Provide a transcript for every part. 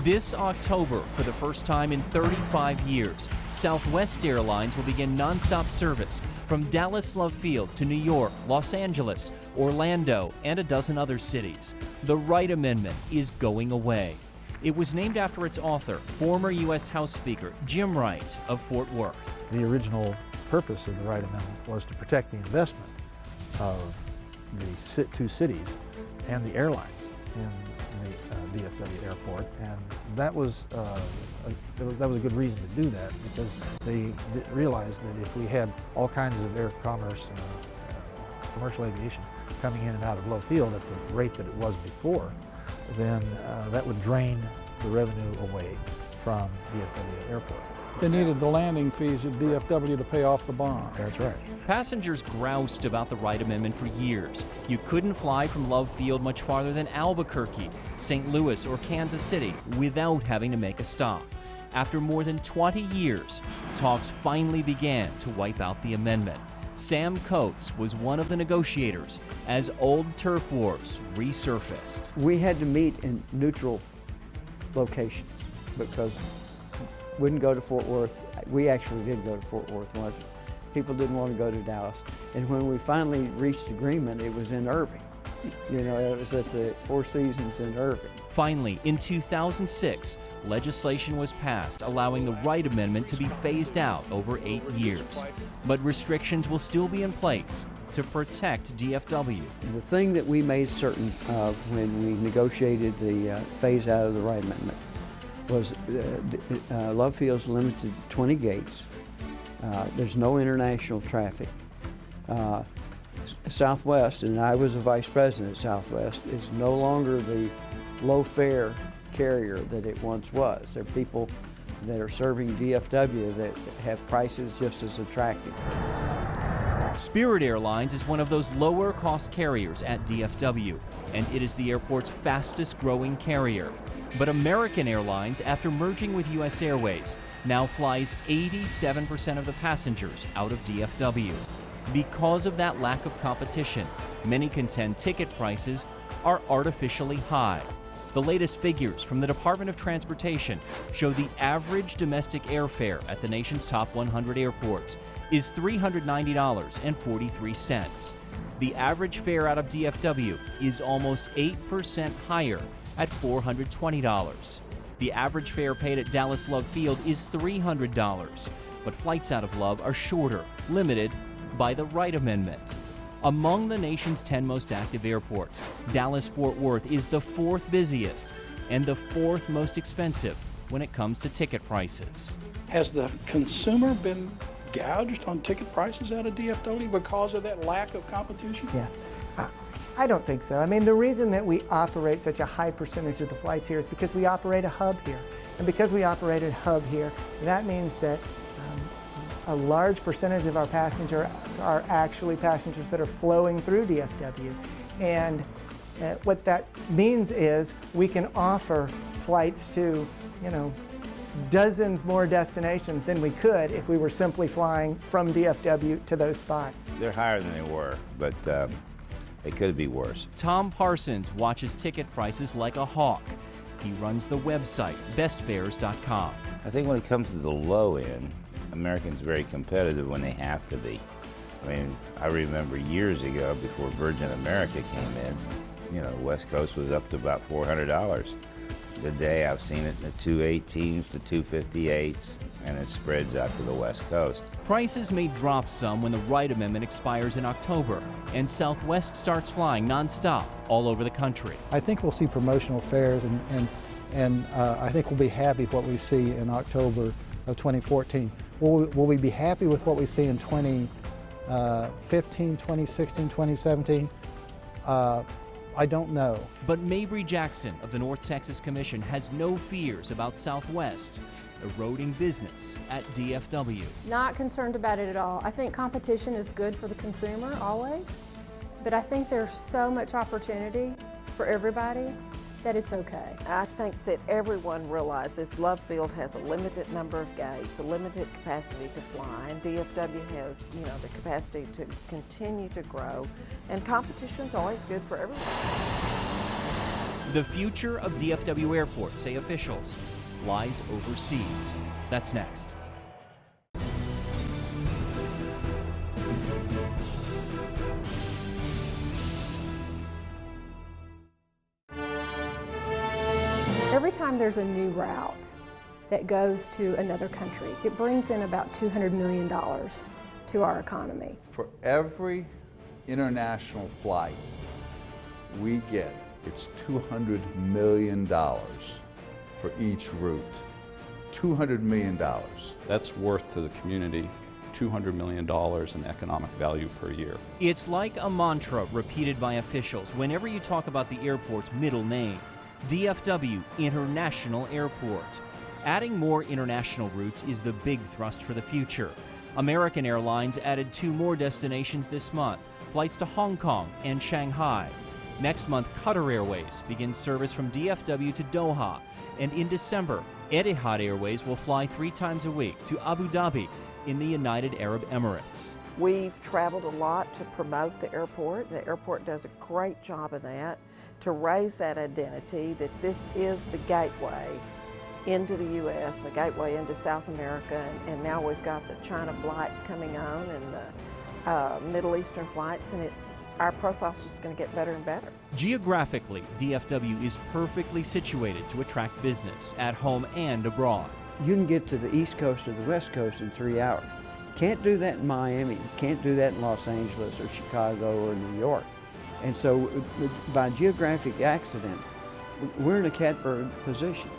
This October, for the first time in 35 years, Southwest Airlines will begin nonstop service from Dallas Love Field to New York, Los Angeles, Orlando, and a dozen other cities. The Wright Amendment is going away. It was named after its author, former U.S. House Speaker Jim Wright of Fort Worth. The original purpose of the Wright Amendment was to protect the investment of the two cities and the airlines in the DFW airport, and that was a good reason to do that, because they realized that if we had all kinds of air commerce, commercial aviation coming in and out of Love Field at the rate that it was before, then that would drain the revenue away from DFW airport. They needed the landing fees at DFW to pay off the bond. That's right. Passengers groused about the Wright Amendment for years. You couldn't fly from Love Field much farther than Albuquerque, St. Louis, or Kansas City without having to make a stop. After more than 20 years, talks finally began to wipe out the amendment. Sam Coates was one of the negotiators as old turf wars resurfaced. We had to meet in neutral locations because we wouldn't go to Fort Worth. We actually did go to Fort Worth once. People didn't want to go to Dallas. And when we finally reached agreement, it was in Irving. You know, it was at the Four Seasons in Irving. Finally, in 2006, legislation was passed allowing the Wright Amendment to be phased out over 8 years. But restrictions will still be in place to protect DFW. The thing that we made certain of when we negotiated the phase out of the Wright Amendment was Love Field's limited to 20 gates. There's no international traffic. Southwest, and I was a vice president at Southwest, is no longer the low fare carrier that it once was. There are people that are serving DFW that have prices just as attractive. Spirit Airlines is one of those lower cost carriers at DFW, and it is the airport's fastest growing carrier. But American Airlines, after merging with U.S. Airways, now flies 87% of the passengers out of DFW. Because of that lack of competition, many contend ticket prices are artificially high. The latest figures from the Department of Transportation show the average domestic airfare at the nation's top 100 airports is $390.43. The average fare out of DFW is almost 8% higher at $420. The average fare paid at Dallas Love Field is $300, but flights out of Love are shorter, limited by the Wright Amendment. Among the nation's 10 most active airports, Dallas-Fort Worth is the 4th busiest and the 4th most expensive when it comes to ticket prices. Has the consumer been gouged on ticket prices out of DFW because of that lack of competition? Yeah. I don't think so. I mean, the reason that we operate such a high percentage of the flights here is because we operate a hub here. And because we operate a hub here, that means that a large percentage of our passengers are actually passengers that are flowing through DFW. And what that means is we can offer flights to, dozens more destinations than we could if we were simply flying from DFW to those spots. They're higher than they were, but it could be worse. Tom Parsons watches ticket prices like a hawk. He runs the website, bestfares.com. I think when it comes to the low end, Americans are very competitive when they have to be. I mean, I remember years ago, before Virgin America came in, West Coast was up to about $400. Today I've seen it in the 218s, the 258s, and it spreads out to the West Coast. Prices may drop some when the Wright Amendment expires in October and Southwest starts flying nonstop all over the country. I think we'll see promotional fares, and I think we'll be happy with what we see in October of 2014. Will we be happy with what we see in 2015, 2016, 2017? I don't know. But Mabry Jackson of the North Texas Commission has no fears about Southwest eroding business at DFW. Not concerned about it at all. I think competition is good for the consumer always, but I think there's so much opportunity for everybody that it's okay. I think that everyone realizes Love Field has a limited number of gates, a limited capacity to fly, and DFW has, the capacity to continue to grow, and competition's always good for everyone. The future of DFW Airport, say officials, lies overseas. That's next. Every time there's a new route that goes to another country, it brings in about $200 million to our economy. For every international flight we get, it's $200 million for each route. $200 million. That's worth to the community $200 million in economic value per year. It's like a mantra repeated by officials whenever you talk about the airport's middle name, DFW International Airport. Adding more international routes is the big thrust for the future. American Airlines added 2 more destinations this month, flights to Hong Kong and Shanghai. Next month, Qatar Airways begins service from DFW to Doha. And in December, Etihad Airways will fly 3 times a week to Abu Dhabi in the United Arab Emirates. We've traveled a lot to promote the airport. The airport does a great job of that, to raise that identity that this is the gateway into the U.S., the gateway into South America, and now we've got the China flights coming on and the Middle Eastern flights, and our profile's just going to get better and better. Geographically, DFW is perfectly situated to attract business at home and abroad. You can get to the East Coast or the West Coast in 3 hours. Can't do that in Miami, can't do that in Los Angeles or Chicago or New York. And so by geographic accident, we're in a catbird position.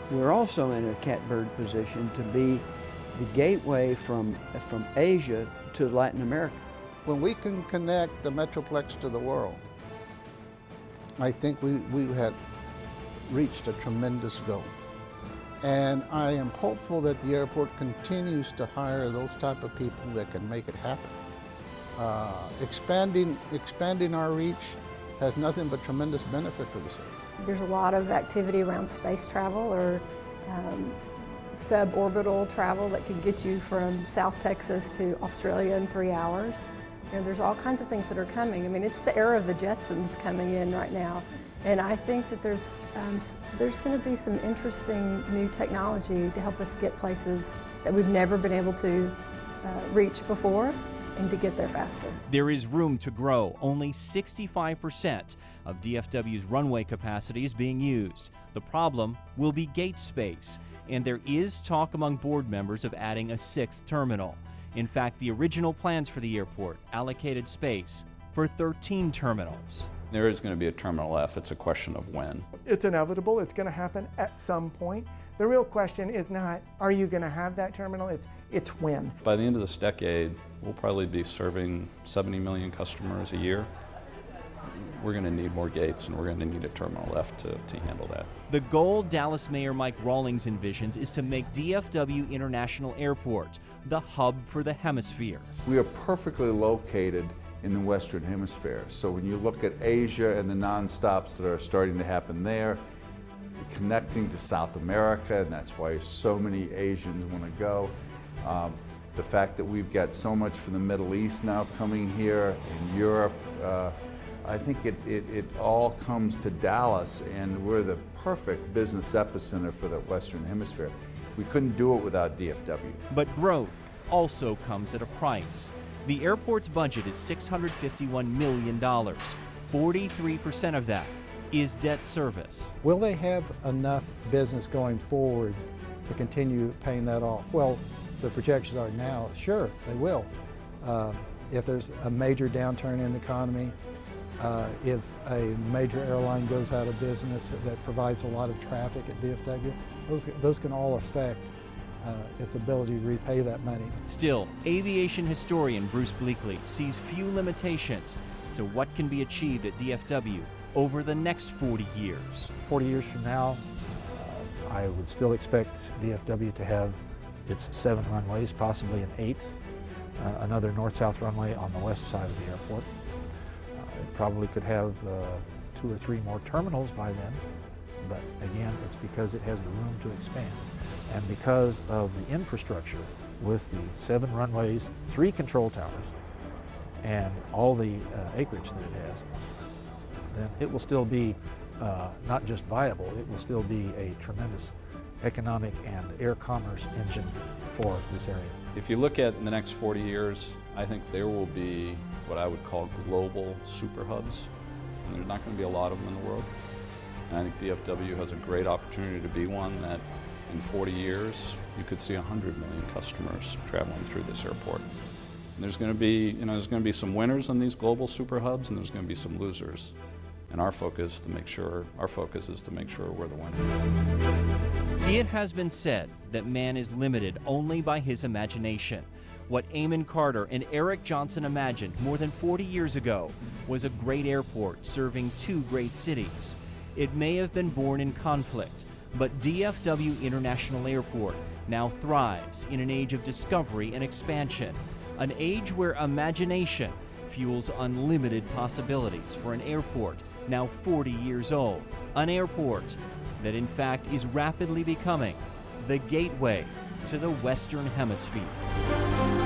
We're also in a catbird position to be the gateway from Asia to Latin America. When we can connect the Metroplex to the world, I think we had reached a tremendous goal. And I am hopeful that the airport continues to hire those type of people that can make it happen. Expanding our reach has nothing but tremendous benefit for the city. There's a lot of activity around space travel or suborbital travel that could get you from South Texas to Australia in 3 hours. You know, there's all kinds of things that are coming. I mean, it's the era of the Jetsons coming in right now. And I think that there's going to be some interesting new technology to help us get places that we've never been able to reach before and to get there faster. There is room to grow. Only 65% of DFW's runway capacity is being used. The problem will be gate space, and there is talk among board members of adding a 6th terminal. In fact, the original plans for the airport allocated space for 13 terminals. There is going to be a Terminal F. It's a question of when. It's inevitable. It's going to happen at some point. The real question is not, are you going to have that terminal? It's when. By the end of this decade, we'll probably be serving 70 million customers a year. We're going to need more gates, and we're going to need a Terminal F to handle that. The goal Dallas Mayor Mike Rawlings envisions is to make DFW International Airport the hub for the hemisphere. We are perfectly located in the Western Hemisphere. So when you look at Asia and the non-stops that are starting to happen there, connecting to South America, and that's why so many Asians want to go. The fact that we've got so much from the Middle East now coming here, in Europe, I think it all comes to Dallas, and we're the perfect business epicenter for the Western Hemisphere. We couldn't do it without DFW. But growth also comes at a price. The airport's budget is $651 million. 43% of that is debt service. Will they have enough business going forward to continue paying that off? Well, the projections are now, sure, they will. If there's a major downturn in the economy, if a major airline goes out of business that provides a lot of traffic at DFW, those can all affect its ability to repay that money. Still, aviation historian Bruce Bleakley sees few limitations to what can be achieved at DFW over the next 40 years. 40 years from now, I would still expect DFW to have its 7 runways, possibly an 8th, another north-south runway on the west side of the airport. It probably could have 2 or 3 more terminals by then, but again, it's because it has the room to expand. And because of the infrastructure with the 7 runways, 3 control towers, and all the acreage that it has, then it will still be not just viable, it will still be a tremendous economic and air commerce engine for this area. If you look at in the next 40 years, I think there will be what I would call global super hubs. And there's not going to be a lot of them in the world. And I think DFW has a great opportunity to be one that in 40 years, you could see 100 million customers traveling through this airport. And there's going to be, there's going to be some winners on these global super hubs, and there's going to be some losers. And our focus is to make sure we're the winner. It has been said that man is limited only by his imagination. What Amon Carter and Eric Johnson imagined more than 40 years ago was a great airport serving two great cities. It may have been born in conflict, but DFW International Airport now thrives in an age of discovery and expansion, an age where imagination fuels unlimited possibilities for an airport now 40 years old, an airport that in fact is rapidly becoming the gateway to the Western Hemisphere.